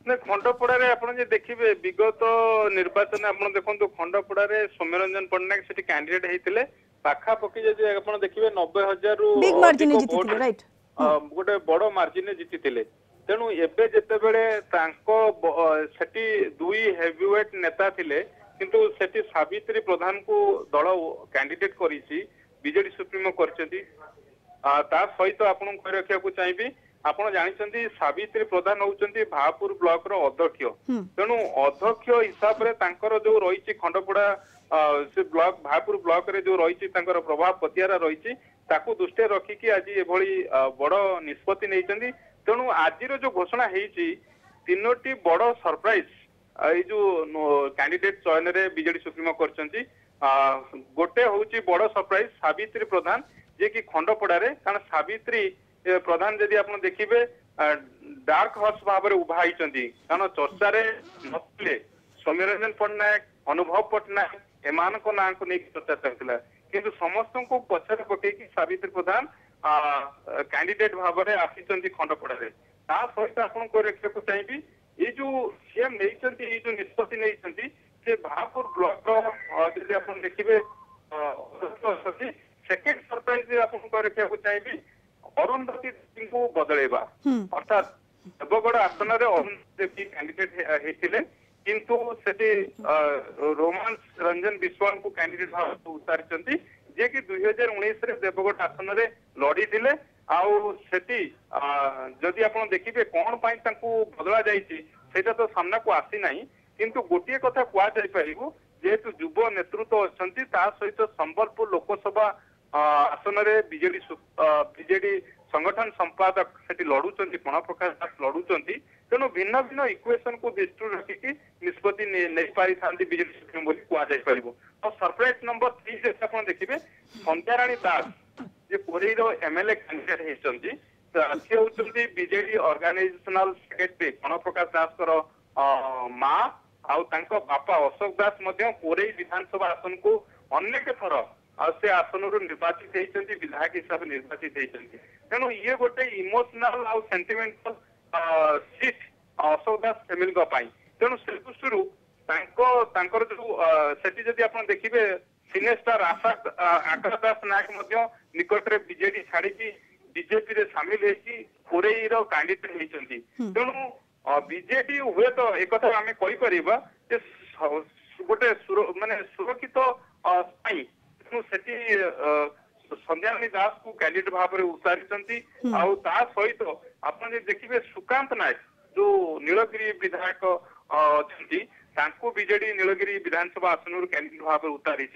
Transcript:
ना खंडपड़ा आपण जे देखिए विगत निर्वाचन आप देखो खंडपड़ा सौम्यरंजन पट्टनायक से कैंडिडेट होते पाखापाखि जब आप देखिए 90,000 रु बिग मार्जिन अधिक जीतिथिले भोट राइट गोटे बड़ मार्जिन जीति तेणु एबे जितेबेले सेठी दुई हेवीवेट नेता थिले किंतु सेठी सावित्री प्रधान को दल कैंडिडेट करिछि बीजेडी सुप्रीमो करछथि ता सहित आपन कहि रखिया चाहिए आपण जानिछन्ती सावित्री प्रधान होउछन्ती भापुर ब्लॉक रो अध्यक्ष तेणु अध्यक्ष हिसाब रे तांकर जो रहिछि खंडपड़ा से ब्लॉक भापुर ब्लॉक रे जो रहिछि तांकर प्रभाव पतियारा रहिछि ताकू दृष्टि रखिकी आज एभली बड़ निष्पत्ति नैछन्ती तेणु आज जो घोषणा हेछि तीनोटी बड़ सरप्राइज ये जो कैंडिडेट चयन रे बीजेडी सुप्रीमो करछन्ती गोटे होउछि बड़ सरप्राइज सावित्री प्रधान जे कि खंडपड़ा रे कारण सावित्री प्रधान जदि आप देखिए डार्क हॉर्स भाव में उभा होती कारण चर्चा नथिले सौम्यरंजन पट्टनायक अनुभव पट्टनायक एमान ना को लेकिन चर्चा चलता किंतु समस्त को पछरे पकई सावित्री प्रधान कैंडिडेट भाव में आसी खंडपड़ा सहित आपको रखा चाहिए ये जो सीएम नहीं जो निष्पत्ति नहीं से भापुर ब्लॉक जब आप देखिए सेकेंड सरप्राइज आपको रखा चाहिए अरुंधती को बदलेबा अर्थात देवगढ़ आसन अरुंधती कैंडिडेट होते किंतु सेठी रोमांस रंजन बिस्वाल को कैंडिडेट भाव उतारी जे कि 2019 रे देवगढ़ आसन रे लड़ी थिले आउ सेठी जदि आपण देखिबे कोन पई तांको बदला जाईची सेटा तो सामना को आसी नाही किंतु गोटिए कथा कुआ जाई परिबो जेहेतु युव नेतृत्व अछंती ता सहित संबलपुर लोकसभा आसन रे बीजेडी संगठन संपादक सेठी लड़ुचंती प्रणव प्रकाश दास लड़ुचंती तेणु भिन्न भिन्न इक्वेशन को दृष्टि रखिकी निष्पत्ति नहीं पारि थांती बीजेडी सुप्रीम बोली कुआ जाई परिबो तो सरप्राइज नंबर 3 जे आपण देखिबे संध्याराणी दास जे कोरेई रो एमएलए कैंडिडेट हेचंती से होचंती बीजेडी ऑर्गेनाइजेशनल सेक्रेटरी प्रणव प्रकाश दास करो मां आउ तांको बापा अशोक दास मध्य कोरेई विधानसभा आसन को अनेक थर से आसन निर्वाचित होती विधायक हिसाब से निर्वाचित होती तेणु ये गोटे इमोशनल आउ सेंटिमेंटल सीट अशोक दास फैमिली तेणु से दृष्टि जो सेठी जदि आप देखिए सिने स्टार आकाश दास नायक निकट में बीजेडी छाड़ी बीजेपी रे सामिल होती कोरेई रो कैंडिडेट होती तेणु बीजेडी हुए तो एक आम कहीपर गोटे माने सुरक्षित संध्याराणी दास को कैंडिडेट भाव में उतारी सहित आप देखिए सुकांत नायक जो नीलगिरी विधायक अच्छा बीजेडी नीलगिरी विधानसभा आसन कैंडिडेट भाव में उतारी